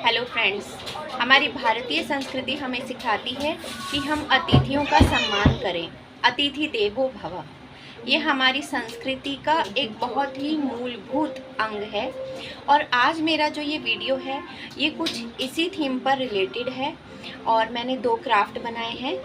Hello friends, हमारी भारतीय संस्कृति हमें सिखाती है कि हम अतिथियों का सम्मान करें। अतिथि देवो भव, ये हमारी संस्कृति का एक बहुत ही मूलभूत अंग है। और आज मेरा जो ये वीडियो है ये कुछ इसी थीम पर रिलेटेड है और मैंने 2 क्राफ्ट बनाए हैं।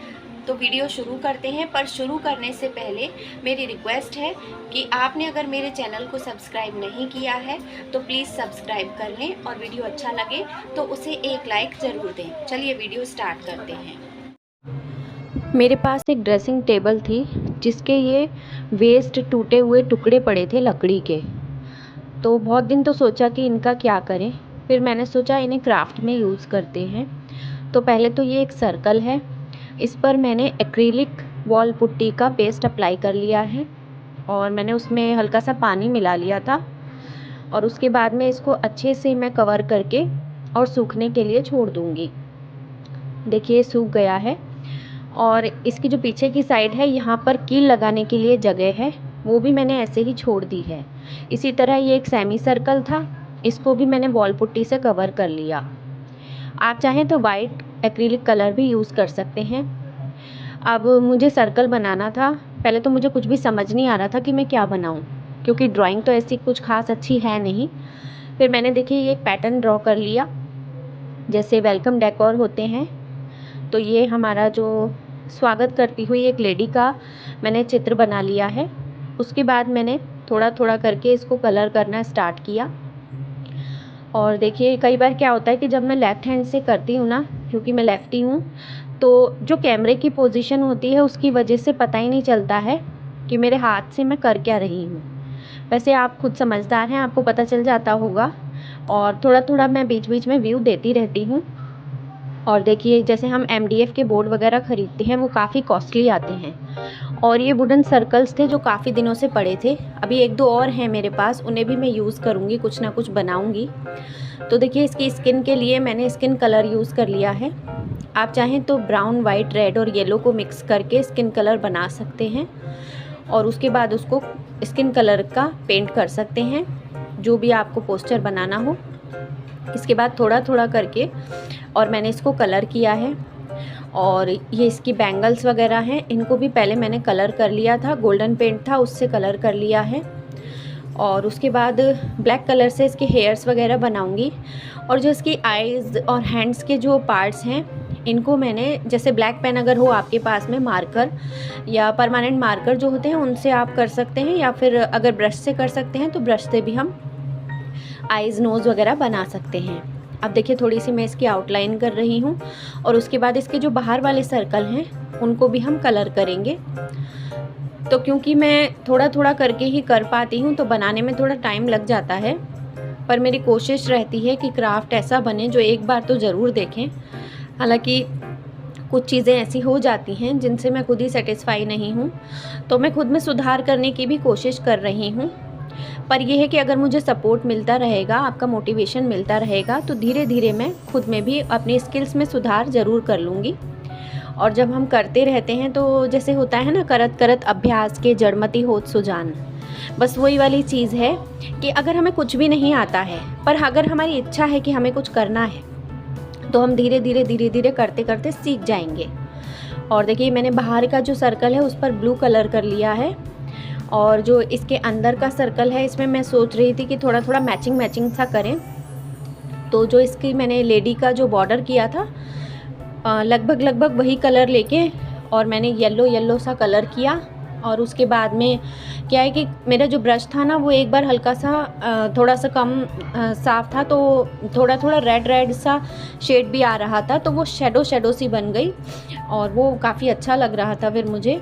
तो वीडियो शुरू करते हैं, पर शुरू करने से पहले मेरी रिक्वेस्ट है कि आपने अगर मेरे चैनल को सब्सक्राइब नहीं किया है तो प्लीज़ सब्सक्राइब कर लें और वीडियो अच्छा लगे तो उसे एक लाइक ज़रूर दें। चलिए वीडियो स्टार्ट करते हैं। मेरे पास एक ड्रेसिंग टेबल थी जिसके ये वेस्ट टूटे हुए टुकड़े पड़े थे लकड़ी के। तो बहुत दिन तो सोचा कि इनका क्या करें, फिर मैंने सोचा इन्हें क्राफ्ट में यूज़ करते हैं। तो पहले तो ये एक सर्कल है, इस पर मैंने एक्रिलिक वॉल पुट्टी का पेस्ट अप्लाई कर लिया है और मैंने उसमें हल्का सा पानी मिला लिया था और उसके बाद में इसको अच्छे से मैं कवर करके और सूखने के लिए छोड़ दूँगी। देखिए सूख गया है और इसकी जो पीछे की साइड है यहाँ पर कील लगाने के लिए जगह है, वो भी मैंने ऐसे ही छोड़ दी है। इसी तरह ये एक सेमी सर्कल था, इसको भी मैंने वॉल पुट्टी से कवर कर लिया। आप चाहें तो वाइट एक्रिलिक कलर भी यूज़ कर सकते हैं। अब मुझे सर्कल बनाना था, पहले तो मुझे कुछ भी समझ नहीं आ रहा था कि मैं क्या बनाऊँ, क्योंकि ड्राइंग तो ऐसी कुछ खास अच्छी है नहीं। फिर मैंने देखिए ये एक पैटर्न ड्रॉ कर लिया, जैसे वेलकम डेकोर होते हैं। तो ये हमारा जो स्वागत करती हुई एक लेडी का मैंने चित्र बना लिया है। उसके बाद मैंने थोड़ा थोड़ा करके इसको कलर करना स्टार्ट किया। और देखिए कई बार क्या होता है कि जब मैं लेफ़्ट हैंड से करती हूँ ना, क्योंकि मैं लेफ़्टी हूँ, तो जो कैमरे की पोजीशन होती है उसकी वजह से पता ही नहीं चलता है कि मेरे हाथ से मैं कर क्या रही हूँ। वैसे आप खुद समझदार हैं, आपको पता चल जाता होगा। और थोड़ा थोड़ा मैं बीच बीच में व्यू देती रहती हूँ। और देखिए जैसे हम MDF के बोर्ड वगैरह ख़रीदते हैं वो काफ़ी कॉस्टली आते हैं और ये वुडन सर्कल्स थे जो काफ़ी दिनों से पड़े थे। अभी 1-2 और हैं मेरे पास, उन्हें भी मैं यूज़ करूँगी, कुछ ना कुछ बनाऊँगी। तो देखिए इसकी स्किन के लिए मैंने स्किन कलर यूज़ कर लिया है। आप चाहें तो ब्राउन, वाइट, रेड और येलो को मिक्स करके स्किन कलर बना सकते हैं और उसके बाद उसको स्किन कलर का पेंट कर सकते हैं, जो भी आपको पोस्टर बनाना हो। इसके बाद थोड़ा थोड़ा करके और मैंने इसको कलर किया है। और ये इसकी बैंगल्स वगैरह हैं, इनको भी पहले मैंने कलर कर लिया था, गोल्डन पेंट था उससे कलर कर लिया है। और उसके बाद ब्लैक कलर से इसके हेयर्स वगैरह बनाऊंगी। और जो इसकी आईज़ और हैंड्स के जो पार्ट्स हैं इनको मैंने, जैसे ब्लैक पेन अगर हो आपके पास में, मार्कर या परमानेंट मार्कर जो होते हैं उनसे आप कर सकते हैं, या फिर अगर ब्रश से कर सकते हैं तो ब्रश से भी हम आईज़, नोज़ वगैरह बना सकते हैं। अब देखिए थोड़ी सी मैं इसकी आउटलाइन कर रही हूँ और उसके बाद इसके जो बाहर वाले सर्कल हैं उनको भी हम कलर करेंगे। तो क्योंकि मैं थोड़ा थोड़ा करके ही कर पाती हूँ तो बनाने में थोड़ा टाइम लग जाता है, पर मेरी कोशिश रहती है कि क्राफ्ट ऐसा बने जो एक बार तो ज़रूर देखें। हालांकि कुछ चीज़ें ऐसी हो जाती हैं जिनसे मैं खुद ही सेटिस्फाई नहीं हूँ, तो मैं खुद में सुधार करने की भी कोशिश कर रही हूँ। पर यह है कि अगर मुझे सपोर्ट मिलता रहेगा, आपका मोटिवेशन मिलता रहेगा, तो धीरे धीरे मैं खुद में भी अपनी स्किल्स में सुधार ज़रूर कर लूँगी। और जब हम करते रहते हैं तो जैसे होता है ना, करत करत अभ्यास के जड़मति होत सुजान, बस वही वाली चीज़ है कि अगर हमें कुछ भी नहीं आता है पर अगर हमारी इच्छा है कि हमें कुछ करना है तो हम धीरे धीरे करते करते सीख जाएंगे। और देखिए मैंने बाहर का जो सर्कल है उस पर ब्लू कलर कर लिया है और जो इसके अंदर का सर्कल है इसमें मैं सोच रही थी कि थोड़ा थोड़ा मैचिंग सा करें। तो जो इसकी मैंने लेडी का जो बॉर्डर किया था लगभग वही कलर लेके और मैंने येलो सा कलर किया। और उसके बाद में क्या है कि मेरा जो ब्रश था ना वो एक बार हल्का सा थोड़ा सा कम साफ़ था, तो थोड़ा रेड सा शेड भी आ रहा था, तो वो शैडो सी बन गई और वो काफ़ी अच्छा लग रहा था फिर मुझे।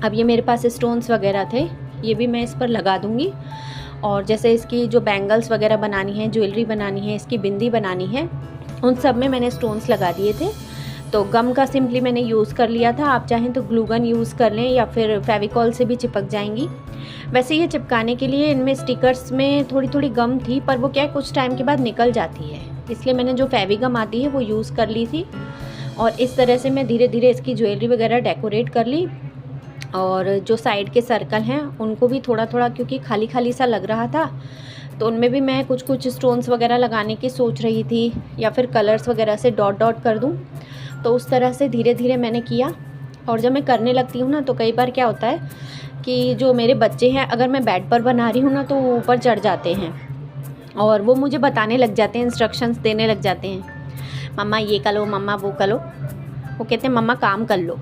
अब ये मेरे पास स्टोन्स वगैरह थे, ये भी मैं इस पर लगा दूँगी। और जैसे इसकी जो बैंगल्स वगैरह बनानी है, ज्वेलरी बनानी है, इसकी बिंदी बनानी है, उन सब में मैंने स्टोन्स लगा दिए थे। तो गम का सिंपली मैंने यूज़ कर लिया था, आप चाहें तो ग्लू गन यूज़ कर लें या फिर फेविकॉल से भी चिपक जाएंगी। वैसे ये चिपकाने के लिए इनमें स्टिकर्स में थोड़ी गम थी, पर वो क्या है कुछ टाइम के बाद निकल जाती है, इसलिए मैंने जो फेविगम आती है वो यूज़ कर ली थी। और इस तरह से मैं धीरे धीरे इसकी ज्वेलरी वगैरह डेकोरेट कर ली। और जो साइड के सर्कल हैं उनको भी थोड़ा थोड़ा, क्योंकि खाली सा लग रहा था, तो उनमें भी मैं कुछ कुछ स्टोन्स वगैरह लगाने की सोच रही थी, या फिर कलर्स वगैरह से डॉट डॉट कर दूँ। तो उस तरह से धीरे धीरे मैंने किया। और जब मैं करने लगती हूँ ना, तो कई बार क्या होता है कि जो मेरे बच्चे हैं, अगर मैं बेड पर बना रही हूँ ना, तो वो ऊपर चढ़ जाते हैं और वो मुझे बताने लग जाते हैं, इंस्ट्रक्शंस देने लग जाते हैं, मम्मा ये कर लो, मम्मा वो कर लो। वो कहते हैं मम्मा काम कर लो।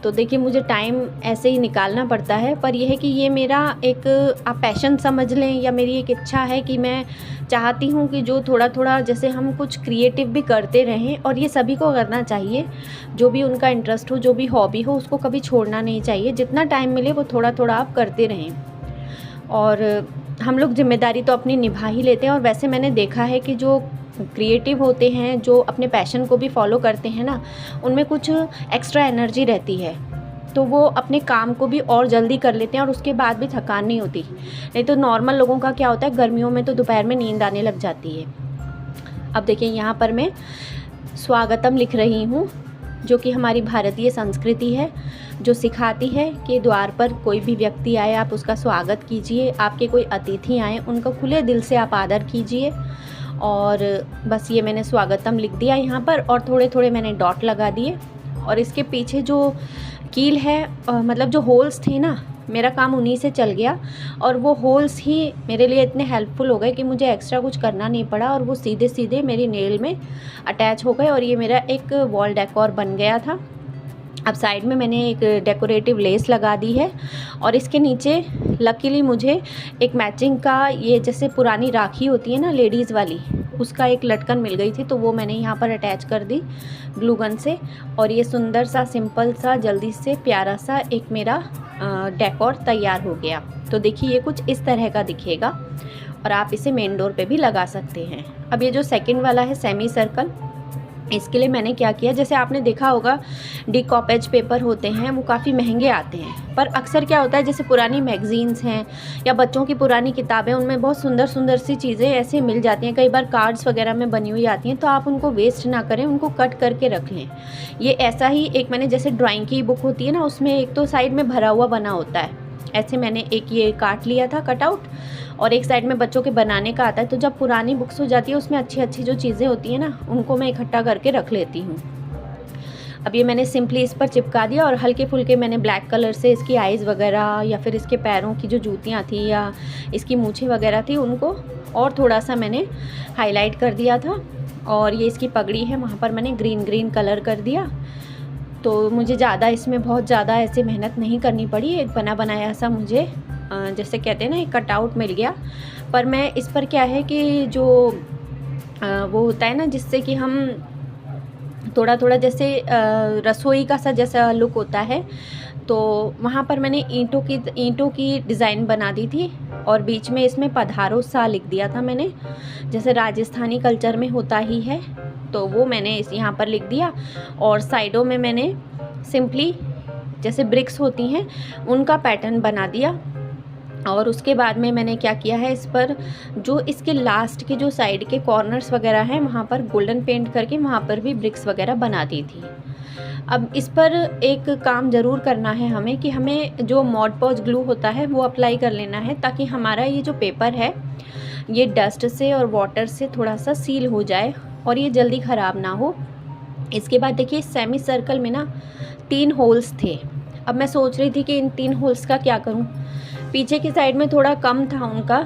तो देखिए, मुझे टाइम ऐसे ही निकालना पड़ता है, पर यह है कि ये मेरा एक आप पैशन समझ लें, या मेरी एक इच्छा है कि मैं चाहती हूँ कि जो थोड़ा थोड़ा जैसे हम कुछ क्रिएटिव भी करते रहें, और ये सभी को करना चाहिए। जो भी उनका इंटरेस्ट हो, जो भी हॉबी हो, उसको कभी छोड़ना नहीं चाहिए। जितना टाइम मिले वो थोड़ा थोड़ा आप करते रहें। और हम लोग जिम्मेदारी तो अपनी निभा ही लेते हैं। और वैसे मैंने देखा है कि जो क्रिएटिव होते हैं, जो अपने पैशन को भी फॉलो करते हैं ना, उनमें कुछ एक्स्ट्रा एनर्जी रहती है, तो वो अपने काम को भी और जल्दी कर लेते हैं और उसके बाद भी थकान नहीं होती। नहीं तो नॉर्मल लोगों का क्या होता है, गर्मियों में तो दोपहर में नींद आने लग जाती है। अब देखिए, यहाँ पर मैं स्वागतम लिख रही हूँ, जो कि हमारी भारतीय संस्कृति है, जो सिखाती है कि द्वार पर कोई भी व्यक्ति आए, आप उसका स्वागत कीजिए। आपके कोई अतिथि आए, उनका खुले दिल से आप आदर कीजिए। और बस ये मैंने स्वागतम लिख दिया यहाँ पर, और थोड़े थोड़े मैंने डॉट लगा दिए। और इसके पीछे जो कील है, मतलब जो होल्स थे ना, मेरा काम उन्हीं से चल गया। और वो होल्स ही मेरे लिए इतने हेल्पफुल हो गए कि मुझे एक्स्ट्रा कुछ करना नहीं पड़ा, और वो सीधे सीधे मेरी नेल में अटैच हो गए, और ये मेरा एक वॉल डेकोर बन गया था। अब साइड में मैंने एक डेकोरेटिव लेस लगा दी है, और इसके नीचे लकीली मुझे एक मैचिंग का, ये जैसे पुरानी राखी होती है ना लेडीज़ वाली, उसका एक लटकन मिल गई थी, तो वो मैंने यहाँ पर अटैच कर दी ग्लू गन से। और ये सुंदर सा, सिंपल सा, जल्दी से प्यारा सा एक मेरा डेकोर तैयार हो गया। तो देखिए, ये कुछ इस तरह का दिखेगा, और आप इसे मेन डोर पे भी लगा सकते हैं। अब ये जो सेकंड वाला है सेमी सर्कल, इसके लिए मैंने क्या किया, जैसे आपने देखा होगा डीकॉपेज पेपर होते हैं, वो काफ़ी महंगे आते हैं। पर अक्सर क्या होता है, जैसे पुरानी मैगजीन्स हैं या बच्चों की पुरानी किताबें, उनमें बहुत सुंदर सुंदर सी चीज़ें ऐसे मिल जाती हैं। कई बार कार्ड्स वगैरह में बनी हुई आती हैं, तो आप उनको वेस्ट ना करें, उनको कट करके रख लें। ये ऐसा ही एक मैंने, जैसे ड्राइंग की बुक होती है ना, उसमें एक तो साइड में भरा हुआ बना होता है, ऐसे मैंने एक ये काट लिया था कटआउट, और एक साइड में बच्चों के बनाने का आता है। तो जब पुरानी बुक्स हो जाती है, उसमें अच्छी अच्छी जो चीज़ें होती हैं ना, उनको मैं इकट्ठा करके रख लेती हूँ। अब ये मैंने सिंपली इस पर चिपका दिया, और हल्के फुल्के मैंने ब्लैक कलर से इसकी आइज़ वगैरह, या फिर इसके पैरों की जो जूतियाँ थी, या इसकी मूछें वगैरह थी, उनको और थोड़ा सा मैंने हाईलाइट कर दिया था। और ये इसकी पगड़ी है, वहाँ पर मैंने ग्रीन ग्रीन कलर कर दिया। तो मुझे ज़्यादा इसमें बहुत ज़्यादा ऐसे मेहनत नहीं करनी पड़ी। एक बना बनाया सा मुझे, जैसे कहते हैं ना, एक कटआउट मिल गया। पर मैं इस पर क्या है कि जो वो होता है ना, जिससे कि हम थोड़ा थोड़ा जैसे रसोई का सा जैसा लुक होता है, तो वहाँ पर मैंने ईंटों की डिज़ाइन बना दी थी, और बीच में इसमें पधारो सा लिख दिया था मैंने, जैसे राजस्थानी कल्चर में होता ही है, तो वो मैंने इस यहाँ पर लिख दिया। और साइडों में मैंने सिंपली जैसे ब्रिक्स होती हैं, उनका पैटर्न बना दिया। और उसके बाद में मैंने क्या किया है, इस पर जो इसके लास्ट के जो साइड के कॉर्नर्स वगैरह हैं, वहाँ पर गोल्डन पेंट करके वहाँ पर भी ब्रिक्स वगैरह बना दी थी। अब इस पर एक काम ज़रूर करना है हमें, कि हमें जो मॉड पॉज ग्लू होता है वो अप्लाई कर लेना है, ताकि हमारा ये जो पेपर है ये डस्ट से और वाटर से थोड़ा सा सील हो जाए, और ये जल्दी ख़राब ना हो। इसके बाद देखिए, सेमी सर्कल में ना 3 होल्स थे। अब मैं सोच रही थी कि इन 3 होल्स का क्या करूं। पीछे की साइड में थोड़ा कम था उनका,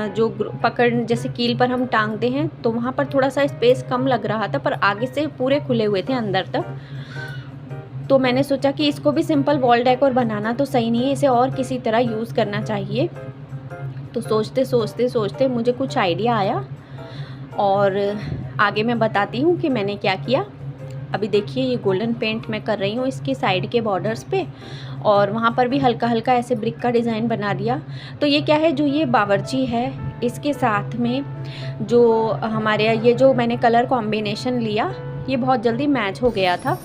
जो पकड़ जैसे कील पर हम टांगते हैं, तो वहाँ पर थोड़ा सा स्पेस कम लग रहा था, पर आगे से पूरे खुले हुए थे अंदर तक। तो मैंने सोचा कि इसको भी सिंपल वॉल डेकोर बनाना तो सही नहीं है, इसे और किसी तरह यूज़ करना चाहिए। तो सोचते सोचते सोचते मुझे कुछ आइडिया आया, और आगे मैं बताती हूँ कि मैंने क्या किया। अभी देखिए, ये गोल्डन पेंट मैं कर रही हूँ इसके साइड के बॉर्डर्स पे, और वहाँ पर भी हल्का हल्का ऐसे ब्रिक का डिज़ाइन बना दिया। तो ये क्या है, जो ये बावर्ची है, इसके साथ में जो हमारे ये जो मैंने कलर कॉम्बिनेशन लिया, ये बहुत जल्दी मैच हो गया था।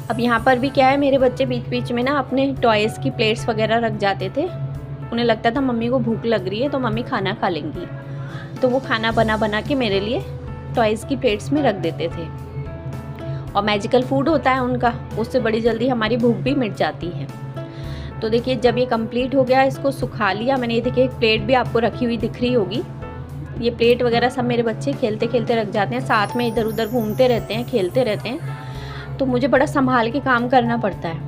अब यहाँ पर भी क्या है, मेरे बच्चे बीच बीच में ना अपने टॉयज़ की प्लेट्स वगैरह रख जाते थे। उन्हें लगता था मम्मी को भूख लग रही है, तो मम्मी खाना खा लेंगी, तो वो खाना बना बना के मेरे लिए टॉयज़ की प्लेट्स में रख देते थे। और मैजिकल फूड होता है उनका, उससे बड़ी जल्दी हमारी भूख भी मिट जाती है। तो देखिए जब ये कंप्लीट हो गया, इसको सुखा लिया मैंने। ये देखिए एक प्लेट भी आपको रखी हुई दिख रही होगी। ये प्लेट वगैरह सब मेरे बच्चे खेलते खेलते रख जाते हैं, साथ में इधर उधर घूमते रहते हैं, खेलते रहते हैं, तो मुझे बड़ा संभाल के काम करना पड़ता है।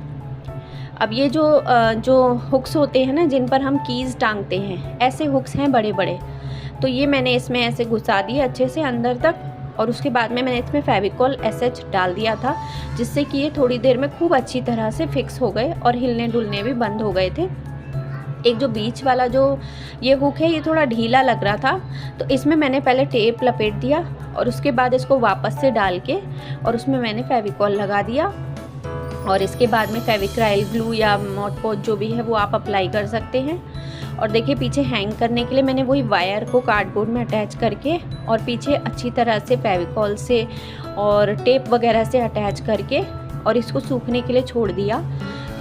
अब ये जो हुक्स होते हैं ना, जिन पर हम कीज़ टांगते हैं, ऐसे हुक्स हैं बड़े बड़े, तो ये मैंने इसमें ऐसे घुसा दिए अच्छे से अंदर तक, और उसके बाद में मैंने इसमें फेविकॉल SH डाल दिया था, जिससे कि ये थोड़ी देर में खूब अच्छी तरह से फिक्स हो गए और हिलने डुलने भी बंद हो गए थे। एक जो बीच वाला जो ये हुक है, ये थोड़ा ढीला लग रहा था, तो इसमें मैंने पहले टेप लपेट दिया और उसके बाद इसको वापस से डाल के और उसमें मैंने फेविकॉल लगा दिया, और इसके बाद में फेविक्राइल ग्लू या मॉडपोज जो भी है वो आप अप्लाई कर सकते हैं। और देखिए पीछे हैंग करने के लिए मैंने वही वायर को कार्डबोर्ड में अटैच करके और पीछे अच्छी तरह से फेविकॉल से और टेप वगैरह से अटैच करके और इसको सूखने के लिए छोड़ दिया।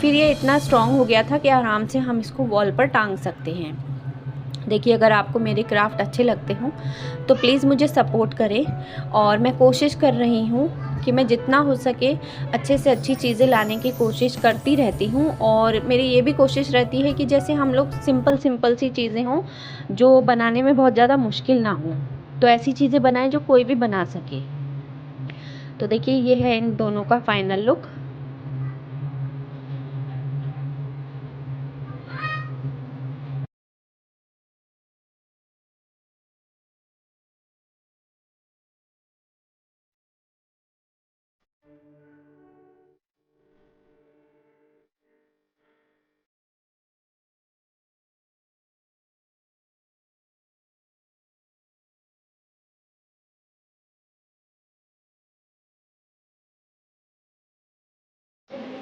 फिर ये इतना स्ट्रॉन्ग हो गया था कि आराम से हम इसको वॉल पर टांग सकते हैं। देखिए अगर आपको मेरे क्राफ्ट अच्छे लगते हों तो प्लीज़ मुझे सपोर्ट करें, और मैं कोशिश कर रही हूँ कि मैं जितना हो सके अच्छे से अच्छी चीज़ें लाने की कोशिश करती रहती हूँ। और मेरी ये भी कोशिश रहती है कि जैसे हम लोग सिंपल सी चीज़ें हों जो बनाने में बहुत ज़्यादा मुश्किल ना हो, तो ऐसी चीज़ें बनाएं जो कोई भी बना सके। तो देखिए ये है इन दोनों का फाइनल लुक।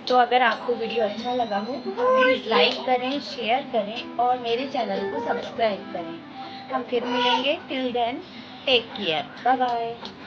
तो अगर आपको वीडियो अच्छा लगा हो तो प्लीज़ लाइक करें, शेयर करें और मेरे चैनल को सब्सक्राइब करें। हम फिर मिलेंगे। Till then take care, bye bye.